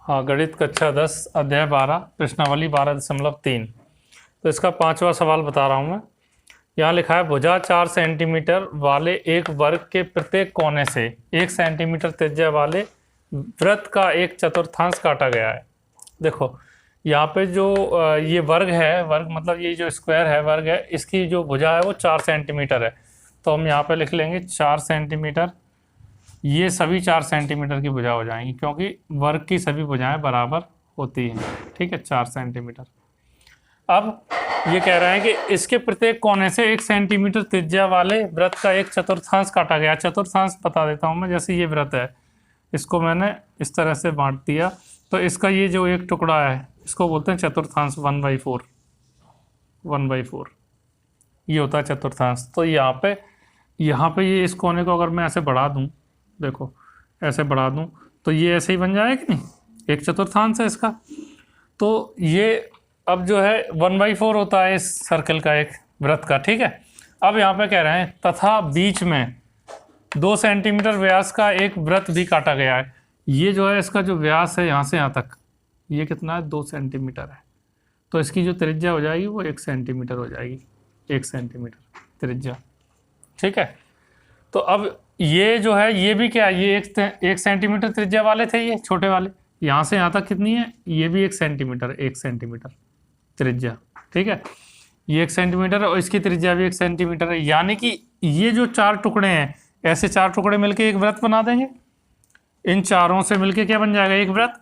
हाँ, गणित कक्षा 10 अध्याय 12 प्रश्नावली 12.3। तो इसका 5वां सवाल बता रहा हूँ मैं। यहाँ लिखा है भुजा 4 सेंटीमीटर वाले एक वर्ग के प्रत्येक कोने से 1 सेंटीमीटर त्रिज्या वाले वृत्त का एक चतुर्थांश काटा गया है। देखो यहाँ पे जो ये वर्ग है, वर्ग मतलब ये जो स्क्वायर है वर्ग है, इसकी जो भुजा है वो 4 सेंटीमीटर है। तो हम यहाँ पे लिख लेंगे 4 सेंटीमीटर। ये सभी 4 सेंटीमीटर की भुजा हो जाएंगी क्योंकि वर्ग की सभी भुजाएं बराबर होती हैं। ठीक है, 4 सेंटीमीटर। अब ये कह रहे हैं कि इसके प्रत्येक कोने से 1 सेंटीमीटर त्रिज्या वाले वृत्त का एक चतुर्थांश काटा गया। चतुर्थांश बता देता हूँ मैं। जैसे ये वृत्त है, इसको मैंने इस तरह से बांट दिया, तो इसका ये जो एक टुकड़ा है इसको बोलते हैं चतुर्थांश। 1/4 1/4 ये होता है चतुर्थांश। तो यहाँ पे ये इस कोने को अगर मैं ऐसे बढ़ा दूँ, देखो ऐसे बढ़ा दूं तो ये ऐसे ही बन जाएगा कि नहीं, एक चतुर्थांश है इसका। तो ये अब जो है 1/4 होता है इस सर्कल का, एक वृत्त का। ठीक है, अब यहाँ पे कह रहे हैं तथा बीच में 2 सेंटीमीटर व्यास का एक वृत्त भी काटा गया है। ये जो है इसका जो व्यास है यहाँ से यहाँ तक, ये कितना है, 2 सेंटीमीटर है। तो इसकी जो त्रिज्या हो जाएगी वो 1 सेंटीमीटर हो जाएगी, 1 सेंटीमीटर त्रिज्या। ठीक है, तो अब ये जो है ये भी क्या है, ये 1 सेंटीमीटर त्रिज्या वाले थे, ये छोटे वाले। यहाँ से यहाँ तक कितनी है, ये भी 1 सेंटीमीटर, 1 सेंटीमीटर त्रिज्या। ठीक है, ये 1 सेंटीमीटर और इसकी त्रिज्या भी 1 सेंटीमीटर है। यानी कि ये जो 4 टुकड़े हैं, ऐसे 4 टुकड़े मिलके एक वृत्त बना देंगे। इन चारों से मिलके क्या बन जाएगा, एक वृत्त।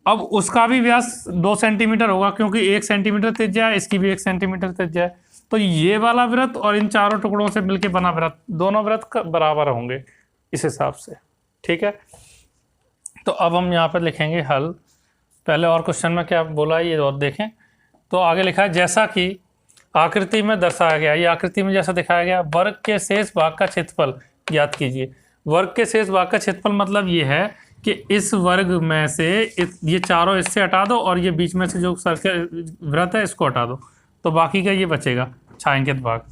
अब उसका भी व्यास 2 सेंटीमीटर होगा क्योंकि 1 सेंटीमीटर त्रिज्या है, इसकी भी 1 सेंटीमीटर त्रिज्या है। तो ये वाला वृत्त और इन चारों टुकड़ों से मिलके बना वृत्त, दोनों वृत्त बराबर होंगे इस हिसाब से। ठीक है, तो अब हम यहाँ पर लिखेंगे हल। पहले और क्वेश्चन में क्या बोला है ये और देखें। तो आगे लिखा है जैसा कि आकृति में दर्शाया गया, ये आकृति में जैसा दिखाया गया, वर्ग के शेष भाग का क्षेत्रफल ज्ञात कीजिए। वर्ग के शेष भाग का क्षेत्रफल मतलब ये है कि इस वर्ग में से ये चारों इससे हटा दो और ये बीच में से जो सर्कल वृत्त है इसको हटा दो, तो बाकी का ये बचेगा छायांकित भाग।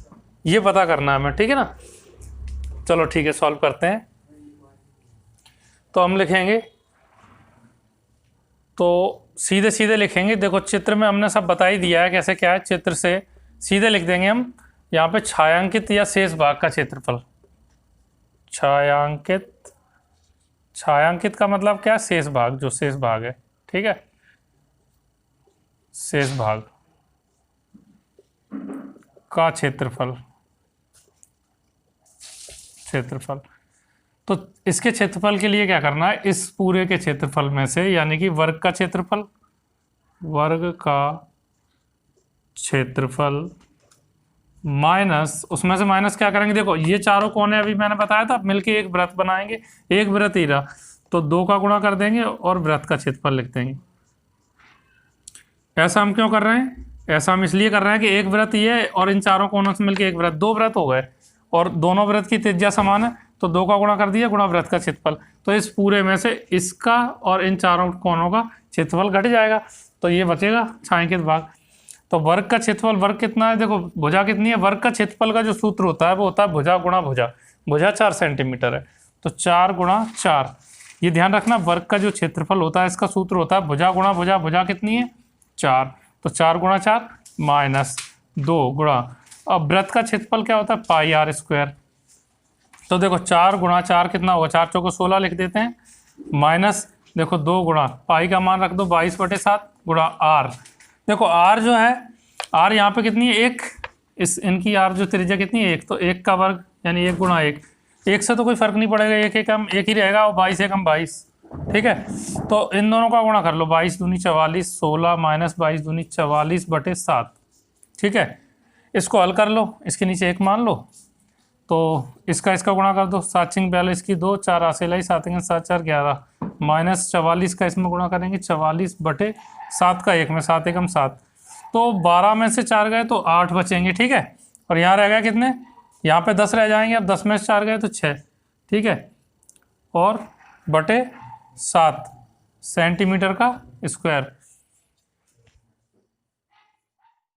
ये पता करना है हमें। ठीक है ना, चलो ठीक है, सॉल्व करते हैं। तो हम लिखेंगे, तो सीधे सीधे लिखेंगे। देखो चित्र में हमने सब बता ही दिया है कैसे क्या है, चित्र से सीधे लिख देंगे हम। यहाँ पे छायांकित या शेष भाग का क्षेत्रफल, छायांकित, छायांकित का मतलब क्या है, शेष भाग, जो शेष भाग है। ठीक है, शेष भाग का क्षेत्रफल, क्षेत्रफल। तो इसके क्षेत्रफल के लिए क्या करना है, इस पूरे के क्षेत्रफल में से यानी कि वर्ग का क्षेत्रफल, वर्ग का क्षेत्रफल माइनस, उसमें से माइनस क्या करेंगे, देखो ये चारों कोने अभी मैंने बताया था मिलके एक वृत्त बनाएंगे, एक वृत्त ही रहा, तो 2 का गुणा कर देंगे और वृत्त का क्षेत्रफल लिख देंगे। ऐसा हम क्यों कर रहे हैं, ऐसा हम इसलिए कर रहे हैं कि एक वृत्त ये और इन चारों कोनों से मिलकर एक वृत्त, 2 वृत्त हो गए और दोनों वृत्त की त्रिज्या समान है, तो 2 का गुणा कर दिया गुणा वृत्त का क्षेत्रफल। तो इस पूरे में से इसका और इन चारों कोनों का क्षेत्रफल घट जाएगा, तो ये बचेगा छायांकित भाग। तो वर्ग का क्षेत्रफल, वर्ग कितना है, देखो भुजा कितनी है, वर्ग का क्षेत्रफल का जो सूत्र होता है वो होता है भुजा गुणा भुजा। भुजा 4 सेंटीमीटर है, तो 4 गुणा 4। ये ध्यान रखना, वर्ग का जो क्षेत्रफल होता है इसका सूत्र होता है भुजा गुणा भुजा। भुजा कितनी है, 4, तो 4 गुणा 4 माइनस 2 गुणा, अब वृत्त का क्षेत्रफल क्या होता है, पाई आर स्क्वायर। तो देखो 4 गुणा 4 कितना होगा, 4 चौको 16 लिख देते हैं, माइनस देखो 2 गुणा पाई का मान रख दो 22/7 गुणा आर। देखो आर जो है, आर यहाँ पे कितनी है, 1, इस इनकी आर जो त्रिज्या कितनी है, 1, तो 1 का वर्ग यानी 1 गुणा 1। 1 से तो कोई फर्क नहीं पड़ेगा, 1 1 हम 1 ही रहेगा और 22 1 हम 22। ठीक है, तो इन दोनों का गुणा कर लो, 22 दूनी 44, 16 माइनस 22 दूनी 44/7। ठीक है, इसको हल कर लो, इसके नीचे 1 मान लो, तो इसका गुणा कर दो, 7 × 42 की 2, 4 आसे लाई, 7 × 7 4 11, माइनस 44 का इसमें गुणा करेंगे 44/7 का 1 में, 7 1 7, तो 12 में से 4 गए तो 8 बचेंगे। ठीक है, और यहाँ रह गया कितने, यहाँ पे 10 रह जाएंगे, अब 10 में से 4 गए तो 6। ठीक है, और बटे 7 सेंटीमीटर का स्क्वायर।